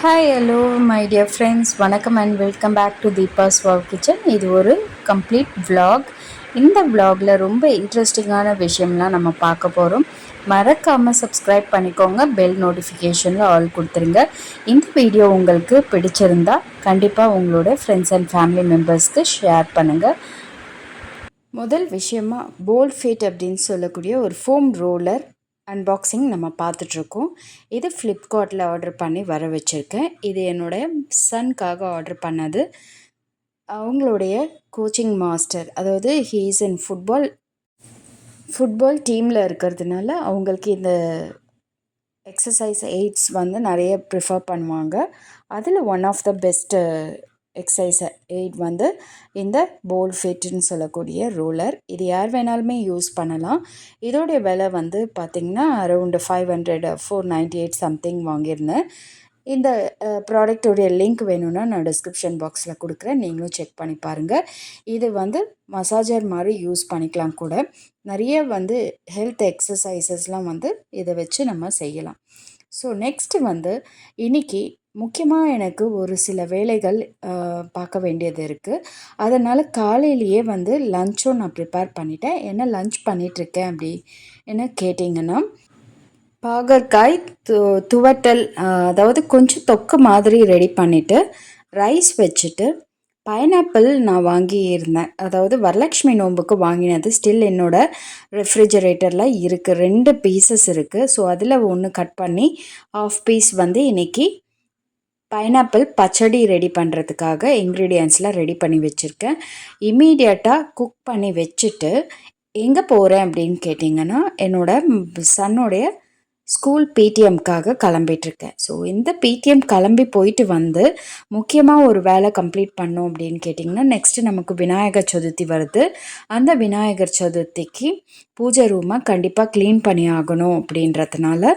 Hi hello my dear friends, வணக்கம் and welcome back to Deepa's wow kitchen. இது ஒரு complete vlog. இந்த vlogல ரொம்ப இன்ட்ரெஸ்டிங்கான விஷயம்லாம் நம்ம பார்க்க போகிறோம். மறக்காமல் சப்ஸ்கிரைப் பண்ணிக்கோங்க, பெல் நோட்டிஃபிகேஷனில் ஆல் கொடுத்துருங்க. இந்த வீடியோ உங்களுக்கு பிடிச்சிருந்தா கண்டிப்பாக உங்களோட ஃப்ரெண்ட்ஸ் அண்ட் ஃபேமிலி மெம்பர்ஸ்க்கு ஷேர் பண்ணுங்கள். முதல் விஷயமா போல் ஃபிட் அப்படின்னு சொல்லக்கூடிய ஒரு ஃபோம் ரோலர் அன்பாக்சிங் நம்ம பார்த்துட்ருக்கோம். இது ஃப்ளிப்கார்ட்டில் ஆர்டர் பண்ணி வர வச்சுருக்கேன். இது என்னுடைய சன்காக ஆர்டர் பண்ணது. அவங்களுடைய கோச்சிங் மாஸ்டர், அதாவது ஹீ இஸ் இன் ஃபுட்பால் டீமில் இருக்கிறதுனால அவங்களுக்கு இந்த எக்ஸசைஸ் எய்ட்ஸ் வந்து நிறைய ப்ரிஃபர் பண்ணுவாங்க. அதில் one of the best exercise eight வந்து இந்த போல் ஃபிட்னு சொல்லக்கூடிய ரோலர். இது யார் வேணாலுமே யூஸ் பண்ணலாம். இதோடைய விலை வந்து பார்த்திங்கன்னா அரௌண்டு 498 சம்திங் வாங்கியிருந்தேன். இந்த ப்ராடக்டோடைய லிங்க் வேணும்னா நான் டிஸ்கிரிப்ஷன் பாக்ஸில் கொடுக்குறேன், நீங்களும் செக் பண்ணி பாருங்கள். இது வந்து மசாஜர் மாதிரி யூஸ் பண்ணிக்கலாம் கூட. நிறைய வந்து ஹெல்த் எக்ஸசைசஸ்லாம் வந்து இதை வச்சு நம்ம செய்யலாம். ஸோ நெக்ஸ்ட்டு வந்து இன்றைக்கி முக்கியமாக எனக்கு ஒரு சில வேலைகள் பார்க்க வேண்டியது இருக்குது. அதனால் காலையிலேயே வந்து லஞ்சும் நான் ப்ரிப்பேர் பண்ணிட்டேன். என்ன லஞ்ச் பண்ணிகிட்ருக்கேன் அப்படி என்ன கேட்டிங்கன்னா, பாகற்காய் துவட்டல், அதாவது கொஞ்சம் தொக்கு மாதிரி ரெடி பண்ணிவிட்டு ரைஸ் வச்சுட்டு பைனாப்பிள் நான் வாங்கியிருந்தேன். அதாவது வரலட்சுமி நோம்புக்கு வாங்கினது ஸ்டில் என்னோடய ரெஃப்ரிஜரேட்டரில் இருக்குது. 2 பீசஸ் இருக்குது. ஸோ அதில் ஒன்று கட் பண்ணி ஆஃப் பீஸ் வந்து இன்றைக்கி பைனாப்பிள் பச்சடி ரெடி பண்ணுறதுக்காக இன்க்ரீடியன்ட்ஸ்லாம் ரெடி பண்ணி வச்சுருக்கேன். இம்மீடியட்டாக குக் பண்ணி வச்சுட்டு எங்கே போகிறேன் அப்படின்னு கேட்டிங்கன்னா, என்னோடய சன்னுடைய ஸ்கூல் பிடிஎம்க்காக கிளம்பிகிட்ருக்கேன். ஸோ இந்த பிடிஎம் கிளம்பி போயிட்டு வந்து முக்கியமாக ஒரு வேலை கம்ப்ளீட் பண்ணோம் அப்படின்னு கேட்டிங்கன்னா, நெக்ஸ்ட்டு நமக்கு விநாயகர் சதுர்த்தி வருது. அந்த விநாயகர் சதுர்த்திக்கு பூஜை ரூமை கண்டிப்பாக க்ளீன் பண்ணி ஆகணும் அப்படின்றதுனால,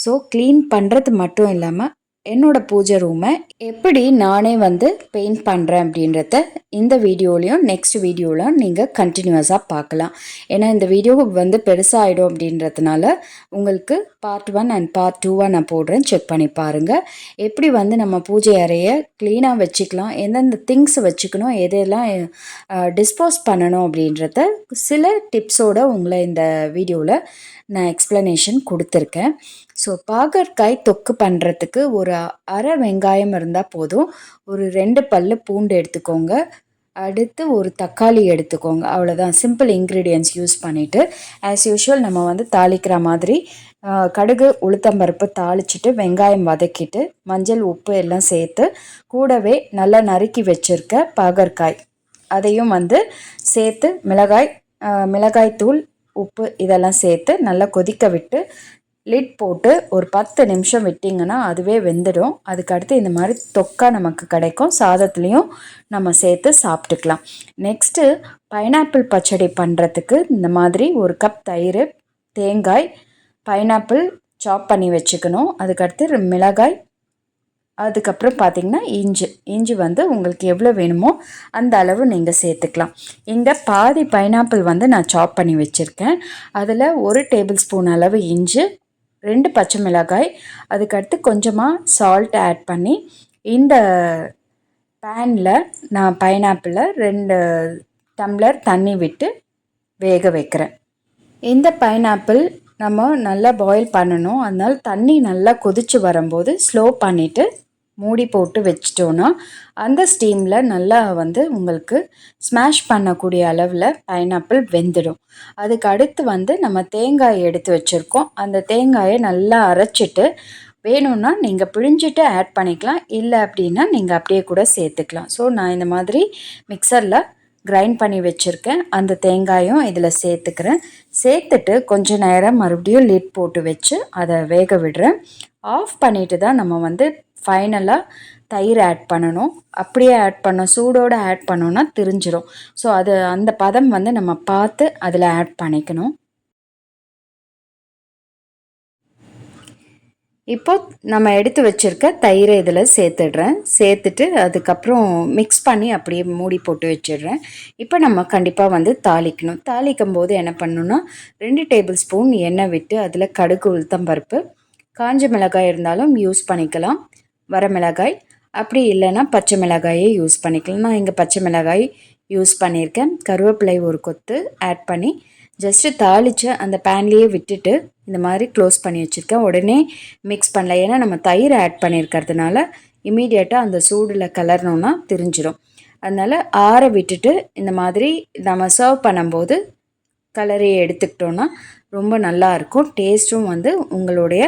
ஸோ க்ளீன் பண்ணுறது மட்டும் இல்லாமல் என்னோடய பூஜை ரூமை எப்படி நானே வந்து பெயிண்ட் பண்ணுறேன் அப்படின்றத இந்த வீடியோலையும் நெக்ஸ்ட் வீடியோவில் நீங்கள் கண்டினியூஸாக பார்க்கலாம். ஏன்னா இந்த வீடியோ வந்து பெருசாகிடும் அப்படின்றதுனால உங்களுக்கு பார்ட் 1 அண்ட் பார்ட் 2வாக நான் போடுறேன், செக் பண்ணி பாருங்கள். எப்படி வந்து நம்ம பூஜை அறையை க்ளீனாக வச்சுக்கலாம், எந்தெந்த திங்ஸ் வச்சுக்கணும், எதெல்லாம் டிஸ்போஸ் பண்ணணும் அப்படின்றத சில டிப்ஸோடு உங்களை இந்த வீடியோவில் நான் எக்ஸ்ப்ளனேஷன் கொடுத்துருக்கேன். ஸோ பாகற்காய் தொக்கு பண்ணுறதுக்கு ஒரு அரை வெங்காயம் இருந்தால் போதும். ஒரு 2 பல்லு பூண்டு எடுத்துக்கோங்க. அடுத்து ஒரு தக்காளி எடுத்துக்கோங்க. அவ்வளோதான், சிம்பிள் இன்க்ரீடியன்ட்ஸ் யூஸ் பண்ணிவிட்டு ஆஸ் யூஷுவல் நம்ம வந்து தாளிக்கிற மாதிரி கடுகு உளுத்தம்பருப்பு தாளிச்சிட்டு வெங்காயம் வதக்கிட்டு மஞ்சள் உப்பு எல்லாம் சேர்த்து கூடவே நல்லா நறுக்கி வச்சுருக்க பாகற்காய் அதையும் வந்து சேர்த்து மிளகாய் தூள் உப்பு இதெல்லாம் சேர்த்து நல்லா கொதிக்க விட்டு லிட் போட்டு ஒரு 10 நிமிஷம் விட்டிங்கன்னா அதுவே வெந்துடும். அதுக்கடுத்து இந்த மாதிரி தொக்கா நமக்கு கிடைக்கும். சாதத்துலேயும் நம்ம சேர்த்து சாப்பிட்டுக்கலாம். நெக்ஸ்ட்டு பைனாப்பிள் பச்சடி பண்ணுறதுக்கு இந்த மாதிரி ஒரு கப் தயிர், தேங்காய், பைனாப்பிள் சாப் பண்ணி வச்சுக்கணும். அதுக்கடுத்து மிளகாய், அதுக்கப்புறம் பார்த்திங்கன்னா இஞ்சி வந்து உங்களுக்கு எவ்வளோ வேணுமோ அந்த அளவு நீங்கள் சேர்த்துக்கலாம். இங்கே பாதி பைனாப்பிள் வந்து நான் சாப் பண்ணி வச்சுருக்கேன். அதில் 1 டேபிள் ஸ்பூன் அளவு இஞ்சி, 2 பச்சை மிளகாய், அதுக்கடுத்து கொஞ்சமாக சால்ட் ஆட் பண்ணி இந்த பேனில் நான் பைனாப்பிளை 2 டம்ளர் தண்ணி விட்டு வேக வைக்கிறேன். இந்த பைனாப்பிள் நம்ம நல்லா பாயில் பண்ணணும். அதனால் தண்ணி நல்லா கொதித்து வரும்போது ஸ்லோ பண்ணிவிட்டு மூடி போட்டு வச்சிட்டோன்னா அந்த ஸ்டீமில் நல்லா வந்து உங்களுக்கு ஸ்மாஷ் பண்ணக்கூடிய அளவில் பைனாப்பிள் வெந்துடும். அதுக்கு அடுத்து வந்து நம்ம தேங்காய் எடுத்து வச்சுருக்கோம். அந்த தேங்காயை நல்லா அரைச்சிட்டு வேணும்னா நீங்கள் பிழிஞ்சிட்டு ஆட் பண்ணிக்கலாம், இல்லை அப்படின்னா நீங்கள் அப்படியே கூட சேர்த்துக்கலாம். ஸோ நான் இந்த மாதிரி மிக்சரில் கிரைண்ட் பண்ணி வச்சுருக்கேன். அந்த தேங்காயும் இதில் சேர்த்துட்டு கொஞ்சம் நேரம் மறுபடியும் லிட் போட்டு வச்சு அதை வேக விடுறேன். ஆஃப் பண்ணிவிட்டு தான் நம்ம வந்து ஃபைனலாக தயிர் ஆட் பண்ணணும். அப்படியே ஆட் சூடோடு ஆட் பண்ணோன்னா திரிஞ்சிடும். ஸோ அந்த பதம் வந்து நம்ம பார்த்து அதில் ஆட் பண்ணிக்கணும். இப்போ நம்ம எடுத்து வச்சுருக்க தயிரை இதில் சேர்த்துட்டு அதுக்கப்புறம் மிக்ஸ் பண்ணி அப்படியே மூடி போட்டு வச்சிடுறேன். இப்போ நம்ம கண்டிப்பாக வந்து தாளிக்கும் போது என்ன பண்ணணுன்னா 2 டேபிள் ஸ்பூன் எண்ணெய் விட்டு அதில் கடுகு உளுத்தம்பருப்பு, காஞ்ச மிளகாய் இருந்தாலும் யூஸ் பண்ணிக்கலாம், வரமிளகாய், அப்படி இல்லைன்னா பச்சை மிளகாயே யூஸ் பண்ணிக்கலாம். நான் இங்கே பச்சை மிளகாய் யூஸ் பண்ணியிருக்கேன். கருவேப்பிலை ஒரு கொத்து ஆட் பண்ணி ஜஸ்ட்டு தாளித்து அந்த பேன்லேயே விட்டுட்டு இந்த மாதிரி க்ளோஸ் பண்ணி வச்சுருக்கேன். உடனே மிக்ஸ் பண்ணல, ஏன்னா நம்ம தயிர் ஆட் பண்ணியிருக்கிறதுனால இமீடியட்டாக அந்த சூடில் கலரணுன்னா தெரிஞ்சிடும். அதனால் ஆற விட்டுட்டு இந்த மாதிரி நம்ம சர்வ் பண்ணும்போது கலரை எடுத்துக்கிட்டோன்னா ரொம்ப நல்லாயிருக்கும். டேஸ்ட்டும் வந்து உங்களுடைய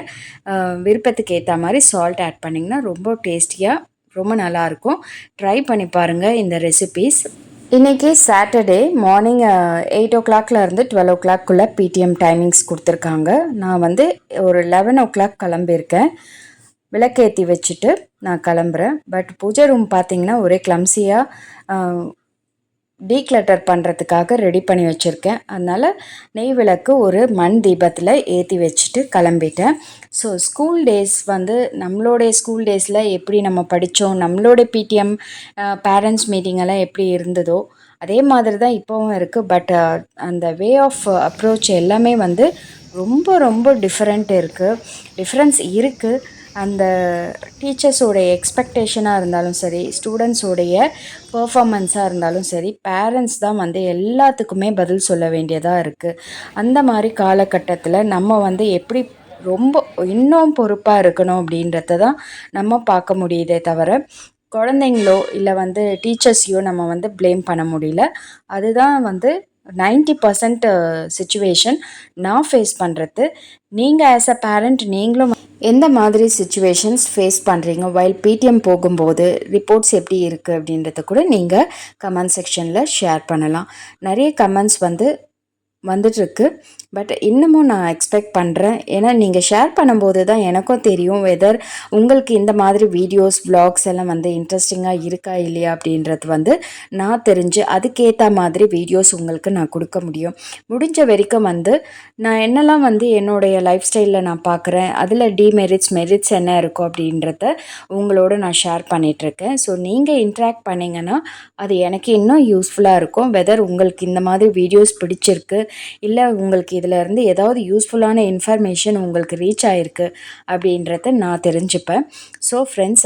விருப்பத்துக்கு ஏற்ற மாதிரி சால்ட் ஆட் பண்ணிங்கன்னா ரொம்ப டேஸ்டியாக ரொம்ப நல்லாயிருக்கும். ட்ரை பண்ணி பாருங்கள் இந்த ரெசிபீஸ். இன்றைக்கி சாட்டர்டே மார்னிங் 8 o'clockலேருந்து 12 o'clock பிடிஎம் டைமிங்ஸ் கொடுத்துருக்காங்க. நான் வந்து ஒரு 11 o'clock கிளம்பியிருக்கேன். விளக்கேற்றி வச்சுட்டு நான் கிளம்புறேன். பட் பூஜை ரூம் பார்த்திங்கன்னா ஒரே கிளம்ஸியாக டீக்ளட்டர் பண்ணுறதுக்காக ரெடி பண்ணி வச்சுருக்கேன். அதனால் நெய் விளக்கு ஒரு மண் தீபத்தில் ஏற்றி வச்சுட்டு கிளம்பிட்டேன். ஸோ ஸ்கூல் டேஸ் வந்து நம்மளுடைய ஸ்கூல் டேஸில் எப்படி நம்ம படித்தோம், நம்மளோட பிடிஎம் பேரண்ட்ஸ் மீட்டிங்கெல்லாம் எப்படி இருந்ததோ அதே மாதிரி தான் இப்போவும் இருக்குது. பட் அந்த வே ஆஃப் அப்ரோச் எல்லாமே வந்து ரொம்ப ரொம்ப டிஃப்ரென்ஸ் இருக்குது. அந்த டீச்சர்ஸோடைய எக்ஸ்பெக்டேஷனாக இருந்தாலும் சரி, ஸ்டூடெண்ட்ஸோடைய பர்ஃபாமன்ஸாக இருந்தாலும் சரி, பேரண்ட்ஸ் தான் வந்து எல்லாத்துக்குமே பதில் சொல்ல வேண்டியதாக இருக்குது. அந்த மாதிரி காலகட்டத்தில் நம்ம வந்து எப்படி ரொம்ப இன்னும் பொறுப்பாக இருக்கணும் அப்படின்றத தான் நம்ம பார்க்க முடியுதே தவிர குழந்தைங்களோ இல்லை வந்து டீச்சர்ஸையோ நம்ம வந்து ப்ளேம் பண்ண முடியல. அதுதான் வந்து 90% சிச்சுவேஷன் நான் ஃபேஸ் பண்ணுறது. நீங்கள் ஆஸ் அ பேரண்ட் நீங்களும் எந்த மாதிரி சிச்சுவேஷன்ஸ் ஃபேஸ் பண்ணுறீங்க வைல் பிடிஎம் போகும்போது ரிப்போர்ட்ஸ் எப்படி இருக்குது அப்படின்றத கூட நீங்கள் கமெண்ட் செக்ஷனில் ஷேர் பண்ணலாம். நிறைய கமெண்ட்ஸ் வந்துட்டுருக்கு. பட் இன்னமும் நான் எக்ஸ்பெக்ட் பண்ணுறேன். ஏன்னா நீங்கள் ஷேர் பண்ணும்போது தான் எனக்கும் தெரியும் வெதர் உங்களுக்கு இந்த மாதிரி வீடியோஸ் vlogs எல்லாம் வந்து இன்ட்ரெஸ்டிங்காக இருக்கா இல்லையா அப்படின்றது வந்து நான் தெரிஞ்சு அதுக்கேற்ற மாதிரி வீடியோஸ் உங்களுக்கு நான் கொடுக்க முடியும். முடிஞ்ச வரைக்கும் வந்து நான் என்னெல்லாம் வந்து என்னுடைய லைஃப் ஸ்டைலில் நான் பார்க்குறேன், அதில் மெரிட்ஸ் என்ன இருக்கும் அப்படின்றத உங்களோட நான் ஷேர் பண்ணிகிட்ருக்கேன். ஸோ நீங்கள் இன்ட்ராக்ட் பண்ணிங்கன்னா அது எனக்கு இன்னும் யூஸ்ஃபுல்லாக இருக்கும். வெதர் உங்களுக்கு இந்த மாதிரி வீடியோஸ் பிடிச்சிருக்கு, இல்லை உங்களுக்கு இதிலேருந்து ஏதாவது யூஸ்ஃபுல்லான இன்ஃபர்மேஷன் உங்களுக்கு ரீச் ஆகிருக்கு அப்படின்றத நான் தெரிஞ்சுப்பேன். ஸோ ஃப்ரெண்ட்ஸ்,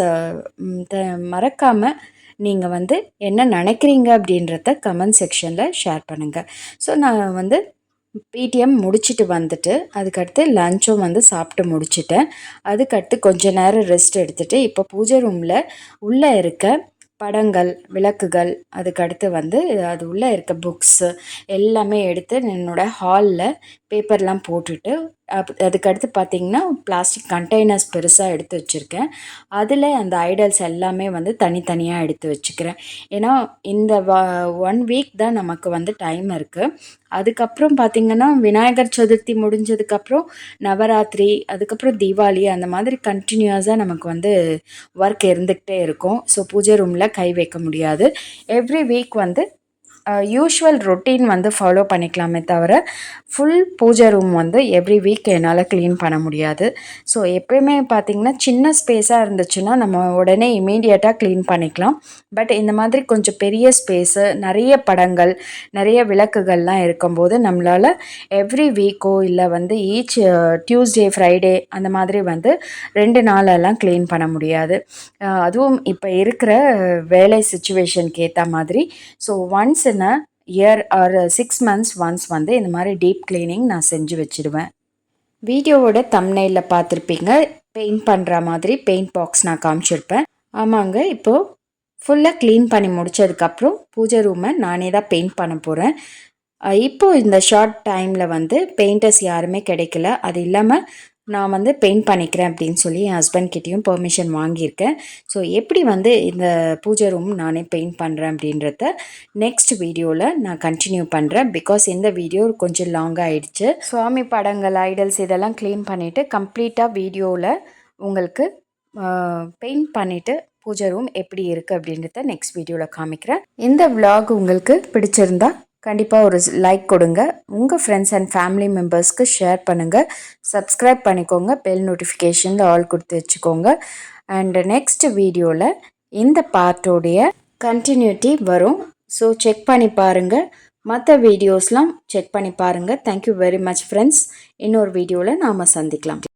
மறக்காமல் நீங்கள் வந்து என்ன நினைக்கிறீங்க அப்படின்றத கமெண்ட் செக்ஷனில் ஷேர் பண்ணுங்கள். ஸோ நான் வந்து பிடிஎம் முடிச்சுட்டு வந்துட்டு அதுக்கடுத்து லஞ்சும் வந்து சாப்பிட்டு முடிச்சிட்டேன். அதுக்கடுத்து கொஞ்ச நேரம் ரெஸ்ட் எடுத்துகிட்டு இப்போ பூஜை ரூமில் உள்ளே இருக்க படங்கள், விளக்குகள், அதுக்கடுத்து வந்து அது உள்ளே இருக்க புக்ஸு எல்லாமே எடுத்து என்னோடய ஹாலில் பேப்பர்லாம் போட்டுட்டு அதுக்கடுத்து பார்த்திங்கன்னா பிளாஸ்டிக் கண்டெய்னர்ஸ் பெருசாக எடுத்து வச்சுருக்கேன். அதில் அந்த ஐடல்ஸ் எல்லாமே வந்து தனித்தனியாக எடுத்து வச்சுக்கிறேன். ஏன்னா இந்த 1 வீக் தான் நமக்கு வந்து டைம் இருக்குது. அதுக்கப்புறம் பார்த்திங்கன்னா விநாயகர் சதுர்த்தி முடிஞ்சதுக்கப்புறம் நவராத்திரி, அதுக்கப்புறம் தீபாவளி, அந்த மாதிரி கண்டினியூஸாக நமக்கு வந்து ஒர்க் இருந்துக்கிட்டே இருக்கும். ஸோ பூஜை ரூமில் கை வைக்க முடியாது. எவ்ரி வீக் வந்து யூஷுவல் ரொட்டீன் வந்து ஃபாலோ பண்ணிக்கலாமே தவிர ஃபுல் பூஜை ரூம் வந்து எவ்ரி வீக் என்னால் க்ளீன் பண்ண முடியாது. ஸோ எப்போயுமே பார்த்திங்கன்னா சின்ன ஸ்பேஸாக இருந்துச்சுன்னா நம்ம உடனே இமீடியட்டாக க்ளீன் பண்ணிக்கலாம். பட் இந்த மாதிரி கொஞ்சம் பெரிய ஸ்பேஸு, நிறைய படங்கள், நிறைய விளக்குகள்லாம் இருக்கும்போது நம்மளால் எவ்ரி வீக்கோ இல்லை வந்து ஈச் டியூஸ்டே ஃப்ரைடே அந்த மாதிரி வந்து 2 நாளெல்லாம் க்ளீன் பண்ண முடியாது. அதுவும் இப்போ இருக்கிற வேலை சிச்சுவேஷனுக்கு ஏற்ற மாதிரி. So once in a year R 6 months once வந்து இந்த மாதிரி டீப் க்ளீனிங் நான் செஞ்சு வச்சுடுவேன். வீடியோவோட தம்ப்நெயிலில் பார்த்துருப்பீங்க, பெயிண்ட் பண்ணுற மாதிரி பெயிண்ட் பாக்ஸ் நான் காமிச்சிருப்பேன். ஆமாங்க, இப்போது ஃபுல்லாக க்ளீன் பண்ணி முடித்ததுக்கப்புறம் பூஜை ரூமை நானே தான் பெயிண்ட் பண்ண போகிறேன். இப்போது இந்த ஷார்ட் டைமில் வந்து பெயிண்டர்ஸ் யாருமே கிடைக்கல. அது இல்லாமல் நான் வந்து பெயிண்ட் பண்ணிக்கிறேன் அப்படின்னு சொல்லி என் ஹஸ்பண்ட்கிட்டையும் பெர்மிஷன் வாங்கியிருக்கேன். ஸோ எப்படி வந்து இந்த பூஜை ரூம் நானே பெயிண்ட் பண்ணுறேன் அப்படின்றத நெக்ஸ்ட் வீடியோவில் நான் கண்டினியூ பண்ணுறேன். பிகாஸ் இந்த வீடியோ கொஞ்சம் லாங்காக ஆயிடுச்சு. சுவாமி படங்கள், ஐடல்ஸ் இதெல்லாம் க்ளீன் பண்ணிவிட்டு கம்ப்ளீட்டாக வீடியோவில் உங்களுக்கு பெயிண்ட் பண்ணிவிட்டு பூஜை ரூம் எப்படி இருக்குது அப்படின்றத நெக்ஸ்ட் வீடியோவில் காமிக்கிறேன். இந்த vlog உங்களுக்கு பிடிச்சிருந்தா கண்டிப்பாக ஒரு லைக் கொடுங்க. உங்கள் ஃப்ரெண்ட்ஸ் அண்ட் ஃபேமிலி மெம்பர்ஸ்க்கு ஷேர் பண்ணுங்கள். சப்ஸ்கிரைப் பண்ணிக்கோங்க. பெல் நோட்டிஃபிகேஷனில் ஆல் கொடுத்து வச்சுக்கோங்க. அண்ட் நெக்ஸ்ட் வீடியோவில் இந்த பார்ட்டோடைய கண்டினியூட்டி வரும். ஸோ செக் பண்ணி பாருங்கள். மற்ற வீடியோஸ்லாம் செக் பண்ணி பாருங்கள். Thank you very much friends. இன்னொரு வீடியோவில் நாம் சந்திக்கலாம்.